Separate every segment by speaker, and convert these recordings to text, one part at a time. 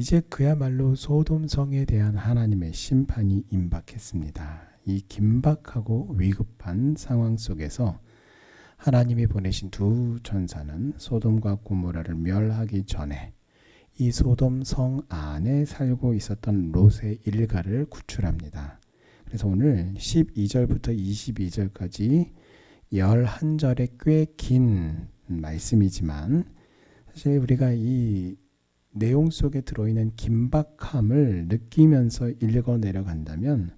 Speaker 1: 이제 그야말로 소돔성에 대한 하나님의 심판이 임박했습니다. 이 긴박하고 위급한 상황 속에서 하나님이 보내신 두 천사는 소돔과 고모라를 멸하기 전에 이 소돔성 안에 살고 있었던 롯의 일가를 구출합니다. 그래서 오늘 12절부터 22절까지 11절의 꽤 긴 말씀이지만 사실 우리가 이 내용 속에 들어있는 긴박함을 느끼면서 읽어 내려간다면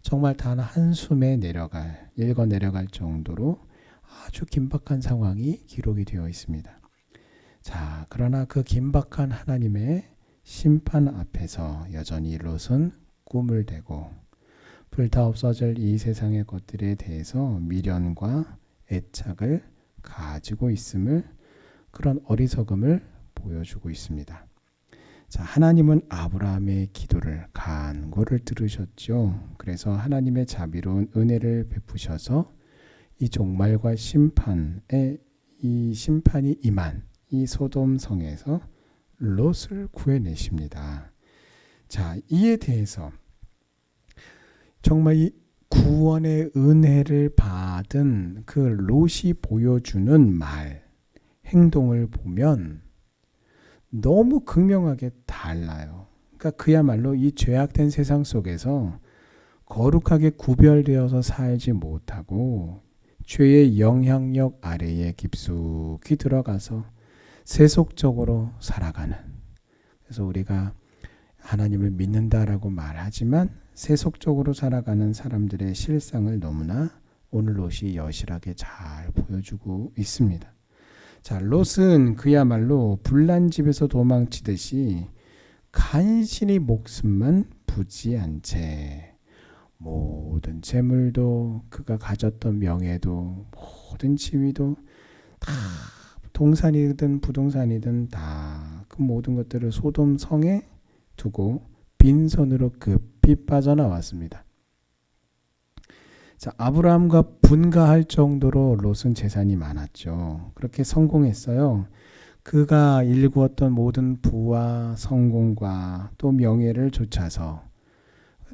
Speaker 1: 정말 단 한숨에 읽어 내려갈 정도로 아주 긴박한 상황이 기록이 되어 있습니다. 자, 그러나 그 긴박한 하나님의 심판 앞에서 여전히 롯은 꿈을 대고 불타 없어질 이 세상의 것들에 대해서 미련과 애착을 가지고 있음을, 그런 어리석음을 보여주고 있습니다. 자, 하나님은 아브라함의 기도를, 간구를 들으셨죠. 그래서 하나님의 자비로운 은혜를 베푸셔서 이 종말과 심판이 임한 이 소돔성에서 롯을 구해내십니다. 자, 이에 대해서 정말 이 구원의 은혜를 받은 그 롯이 보여주는 말, 행동을 보면 너무 극명하게 달라요. 그러니까 그야말로 이 죄악된 세상 속에서 거룩하게 구별되어서 살지 못하고 죄의 영향력 아래에 깊숙이 들어가서 세속적으로 살아가는, 그래서 우리가 하나님을 믿는다라고 말하지만 세속적으로 살아가는 사람들의 실상을 너무나 오늘 롯이 여실하게 잘 보여주고 있습니다. 자, 롯은 그야말로 불난 집에서 도망치듯이 간신히 목숨만 부지 않은 채 모든 재물도, 그가 가졌던 명예도, 모든 지위도 다, 동산이든 부동산이든 다 그 모든 것들을 소돔성에 두고 빈손으로 급히 빠져나왔습니다. 자, 아브라함과 분가할 정도로 롯은 재산이 많았죠. 그렇게 성공했어요. 그가 일구었던 모든 부와 성공과 또 명예를 좇아서,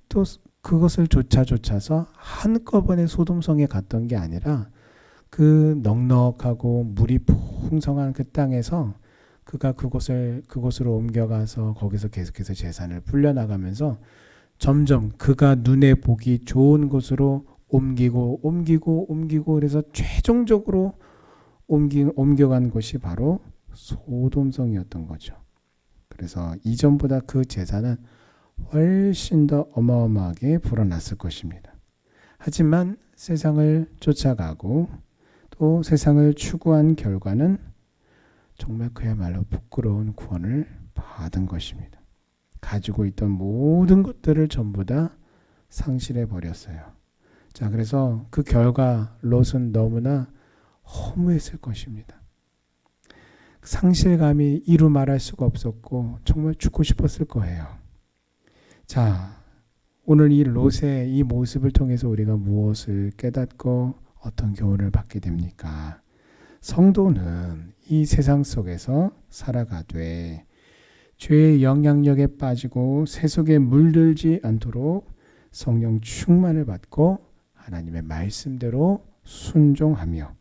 Speaker 1: 또 그것을 좇아서 한꺼번에 소돔성에 갔던 게 아니라 그 넉넉하고 물이 풍성한 그 땅에서 그가 그곳으로 옮겨가서 거기서 계속해서 재산을 불려나가면서 점점 그가 눈에 보기 좋은 곳으로 옮기고 그래서 최종적으로 옮겨간 곳이 바로 소돔성이었던 거죠. 그래서 이전보다 그 재산은 훨씬 더 어마어마하게 불어났을 것입니다. 하지만 세상을 쫓아가고 또 세상을 추구한 결과는 정말 그야말로 부끄러운 구원을 받은 것입니다. 가지고 있던 모든 것들을 전부 다 상실해 버렸어요. 자, 그래서 그 결과 롯은 너무나 허무했을 것입니다. 상실감이 이루 말할 수가 없었고 정말 죽고 싶었을 거예요. 자, 오늘 이 롯의 이 모습을 통해서 우리가 무엇을 깨닫고 어떤 교훈을 받게 됩니까? 성도는 이 세상 속에서 살아가되 죄의 영향력에 빠지고 세속에 물들지 않도록 성령 충만을 받고 하나님의 말씀대로 순종하며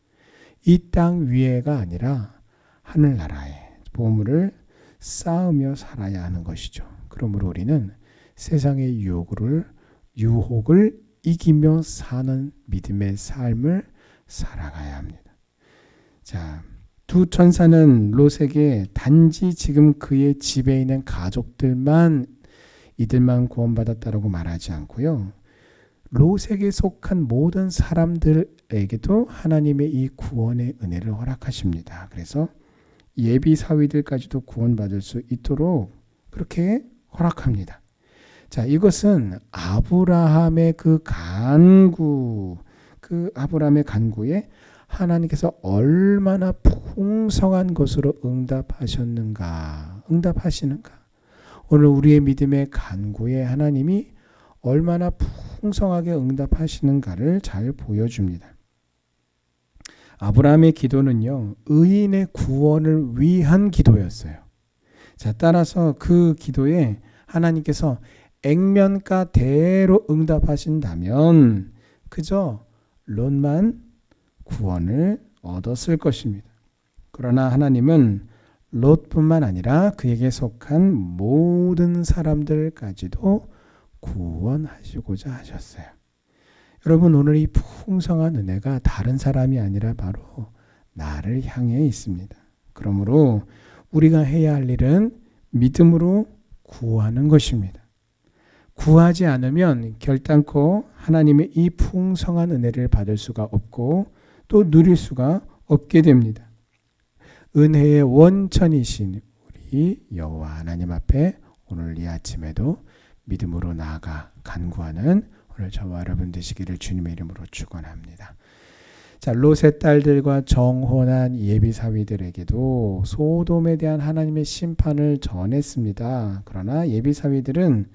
Speaker 1: 이 땅 위에가 아니라 하늘나라의 보물을 쌓으며 살아야 하는 것이죠. 그러므로 우리는 세상의 유혹을 이기며 사는 믿음의 삶을 살아가야 합니다. 자, 두 천사는 롯에게 단지 지금 그의 집에 있는 가족들만, 이들만 구원받았다라고 말하지 않고요, 롯에게 속한 모든 사람들에게도 하나님의 이 구원의 은혜를 허락하십니다. 그래서 예비 사위들까지도 구원받을 수 있도록 그렇게 허락합니다. 자, 이것은 아브라함의 아브라함의 간구에 하나님께서 얼마나 풍성한 것으로 응답하시는가. 오늘 우리의 믿음의 간구에 하나님이 얼마나 풍성하게 응답하시는가를 잘 보여줍니다. 아브라함의 기도는요, 의인의 구원을 위한 기도였어요. 자, 따라서 그 기도에 하나님께서 액면가대로 응답하신다면 그저 롯만 구원을 얻었을 것입니다. 그러나 하나님은 롯뿐만 아니라 그에게 속한 모든 사람들까지도 구원하시고자 하셨어요. 여러분, 오늘 이 풍성한 은혜가 다른 사람이 아니라 바로 나를 향해 있습니다. 그러므로 우리가 해야 할 일은 믿음으로 구하는 것입니다. 구하지 않으면 결단코 하나님의 이 풍성한 은혜를 받을 수가 없고 또 누릴 수가 없게 됩니다. 은혜의 원천이신 우리 여호와 하나님 앞에 오늘 이 아침에도 믿음으로 나아가 간구하는 오늘 저와 여러분 되시기를 주님의 이름으로 축원합니다. 자, 롯의 딸들과 정혼한 예비사위들에게도 소돔에 대한 하나님의 심판을 전했습니다. 그러나 예비사위들은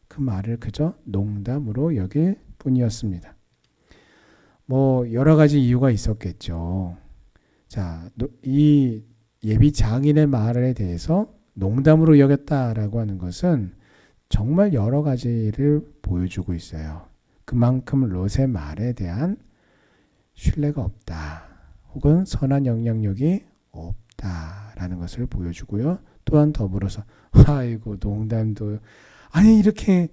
Speaker 1: 그 말을 그저 농담으로 여길 뿐이었습니다. 여러 가지 이유가 있었겠죠. 자, 이 예비 장인의 말에 대해서 농담으로 여겼다라고 하는 것은 정말 여러 가지를 보여주고 있어요. 그만큼 롯의 말에 대한 신뢰가 없다. 혹은 선한 영향력이 없다라는 것을 보여주고요. 또한 더불어서 아이고 농담도 아니 이렇게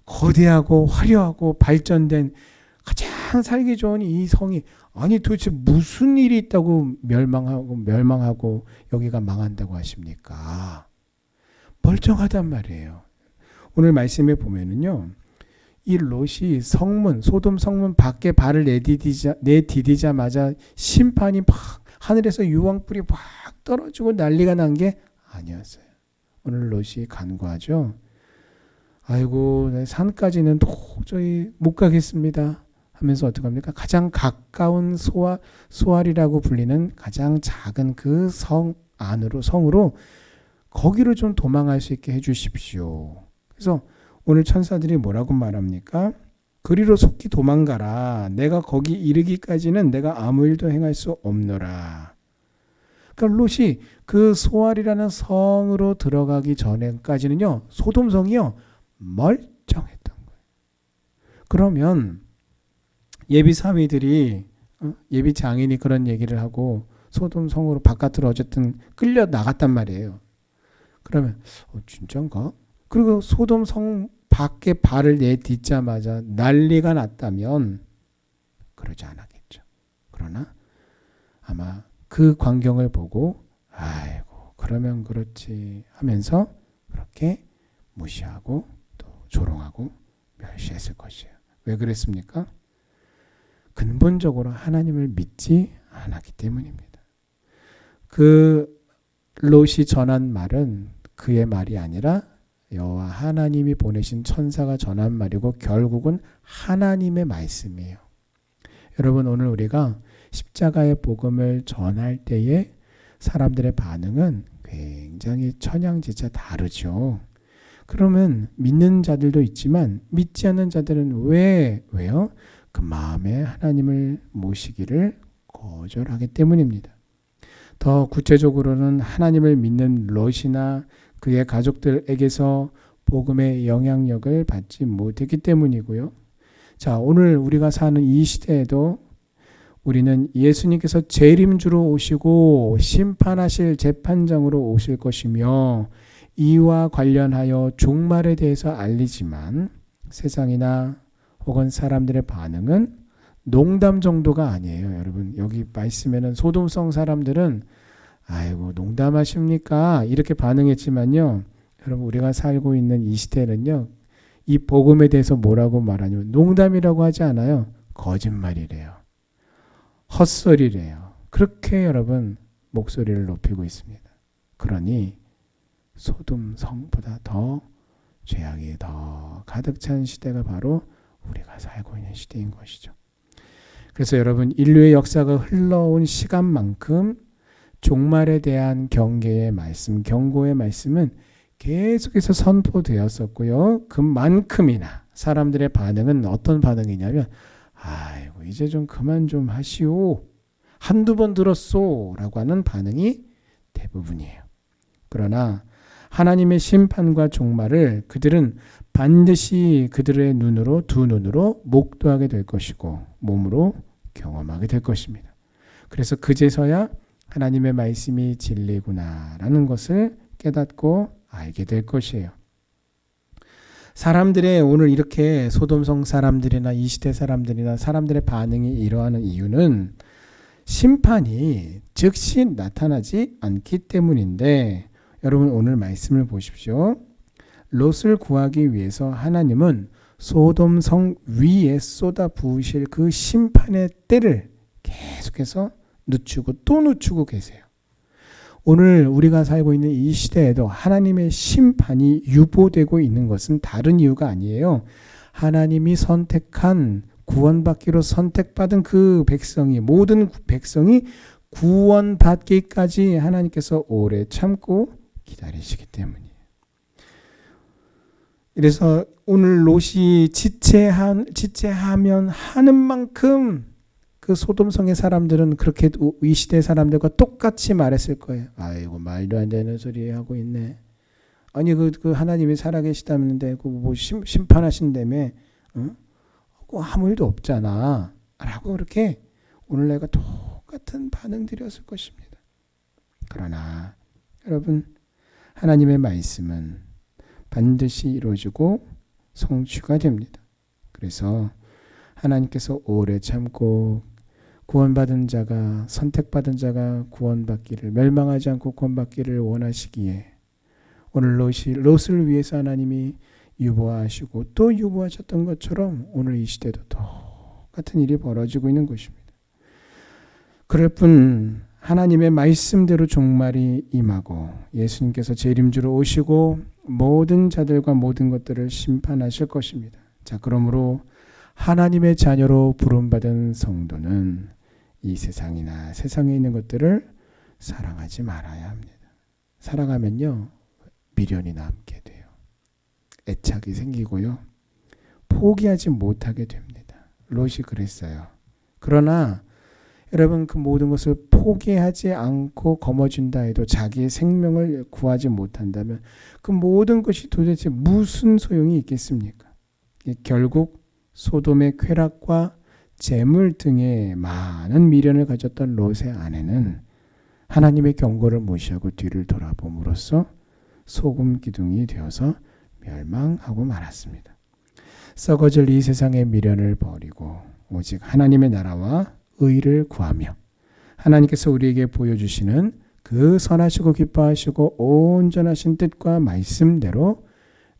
Speaker 1: 거대하고 화려하고 발전된 가장 살기 좋은 이 성이 아니 도대체 무슨 일이 있다고 멸망하고 여기가 망한다고 하십니까? 멀쩡하단 말이에요. 오늘 말씀에 보면은요. 이 롯이 소돔 성문 밖에 발을 내디디자마자 심판이 막 하늘에서 유황불이 막 떨어지고 난리가 난 게 아니었어요. 오늘 롯이 간구하죠. 아이고 산까지는 도저히 못 가겠습니다 하면서 어떻게 합니까? 가장 가까운 소알이라고 불리는 가장 작은 그 성으로 거기로 좀 도망할 수 있게 해주십시오. 그래서 오늘 천사들이 뭐라고 말합니까? 그리로 속히 도망가라. 내가 거기 이르기까지는 내가 아무 일도 행할 수 없노라. 그러니까 롯이 그 소알이라는 성으로 들어가기 전에까지는요. 소돔성이요. 멀쩡했던 거예요. 그러면 예비 사위들이 예비 장인이 그런 얘기를 하고 소돔성으로 바깥으로 어쨌든 끌려 나갔단 말이에요. 그러면 진짠가? 그리고 소돔성 밖에 발을 내딛자마자 난리가 났다면 그러지 않았겠죠. 그러나 아마 그 광경을 보고 아이고 그러면 그렇지 하면서 그렇게 무시하고 또 조롱하고 멸시했을 것이에요. 왜 그랬습니까? 근본적으로 하나님을 믿지 않았기 때문입니다. 그 롯이 전한 말은 그의 말이 아니라 여호와 하나님이 보내신 천사가 전한 말이고 결국은 하나님의 말씀이에요. 여러분 오늘 우리가 십자가의 복음을 전할 때에 사람들의 반응은 굉장히 천양지차 다르죠. 그러면 믿는 자들도 있지만 믿지 않는 자들은 왜요? 그 마음에 하나님을 모시기를 거절하기 때문입니다. 더 구체적으로는 하나님을 믿는 롯이나 그의 가족들에게서 복음의 영향력을 받지 못했기 때문이고요. 자, 오늘 우리가 사는 이 시대에도 우리는 예수님께서 재림주로 오시고 심판하실 재판장으로 오실 것이며 이와 관련하여 종말에 대해서 알리지만 세상이나 혹은 사람들의 반응은 농담 정도가 아니에요. 여러분 여기 말씀에는 소돔성 사람들은 아이고 농담하십니까? 이렇게 반응했지만요. 여러분 우리가 살고 있는 이 시대는요. 이 복음에 대해서 뭐라고 말하냐면 농담이라고 하지 않아요. 거짓말이래요. 헛소리래요. 그렇게 여러분 목소리를 높이고 있습니다. 그러니 소돔성보다 더 죄악이 더 가득 찬 시대가 바로 우리가 살고 있는 시대인 것이죠. 그래서 여러분 인류의 역사가 흘러온 시간만큼 종말에 대한 경계의 말씀, 경고의 말씀은 계속해서 선포되었었고요. 그만큼이나 사람들의 반응은 어떤 반응이냐면 아이고 이제 좀 그만 좀 하시오. 한두 번 들었소 라고 하는 반응이 대부분이에요. 그러나 하나님의 심판과 종말을 그들은 반드시 그들의 눈으로, 두 눈으로 목도하게 될 것이고 몸으로 경험하게 될 것입니다. 그래서 그제서야 하나님의 말씀이 진리구나라는 것을 깨닫고 알게 될 것이에요. 사람들의 오늘 이렇게 소돔성 사람들이나 이 시대 사람들이나 사람들의 반응이 이러하는 이유는 심판이 즉시 나타나지 않기 때문인데, 여러분 오늘 말씀을 보십시오. 롯을 구하기 위해서 하나님은 소돔성 위에 쏟아 부으실 그 심판의 때를 계속해서 늦추고 또 늦추고 계세요. 오늘 우리가 살고 있는 이 시대에도 하나님의 심판이 유보되고 있는 것은 다른 이유가 아니에요. 하나님이 선택한, 구원받기로 선택받은 그 백성이, 모든 백성이 구원받기까지 하나님께서 오래 참고 기다리시기 때문이에요. 그래서 오늘 롯이 지체하면 하는 만큼 그 소돔성의 사람들은 그렇게 이 시대 사람들과 똑같이 말했을 거예요. 아이고, 말도 안 되는 소리 하고 있네. 아니 그 하나님이 살아계시다는데 그 뭐 심판하신다며, 아무 일도 없잖아 라고 그렇게 오늘 내가 똑같은 반응들이었을 것입니다. 그러나 여러분, 하나님의 말씀은 반드시 이루어지고 성취가 됩니다. 그래서 하나님께서 오래 참고 구원받은 자가, 선택받은 자가 구원받기를, 멸망하지 않고 구원받기를 원하시기에 오늘 롯을 위해서 하나님이 유보하시고 또 유보하셨던 것처럼 오늘 이 시대도 똑같은 일이 벌어지고 있는 것입니다. 그럴 뿐 하나님의 말씀대로 종말이 임하고 예수님께서 재림주로 오시고 모든 자들과 모든 것들을 심판하실 것입니다. 자, 그러므로 하나님의 자녀로 부름받은 성도는 이 세상이나 세상에 있는 것들을 사랑하지 말아야 합니다. 사랑하면요, 미련이 남게 돼요. 애착이 생기고요, 포기하지 못하게 됩니다. 롯이 그랬어요. 그러나 여러분, 그 모든 것을 포기하지 않고 거머쥔다 해도 자기의 생명을 구하지 못한다면 그 모든 것이 도대체 무슨 소용이 있겠습니까? 결국 소돔의 쾌락과 재물 등의 많은 미련을 가졌던 롯의 아내는 하나님의 경고를 무시하고 뒤를 돌아봄으로써 소금 기둥이 되어서 멸망하고 말았습니다. 썩어질 이 세상의 미련을 버리고 오직 하나님의 나라와 의를 구하며 하나님께서 우리에게 보여주시는 그 선하시고 기뻐하시고 온전하신 뜻과 말씀대로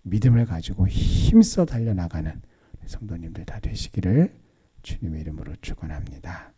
Speaker 1: 믿음을 가지고 힘써 달려나가는 성도님들 다 되시기를 주님의 이름으로 축원합니다.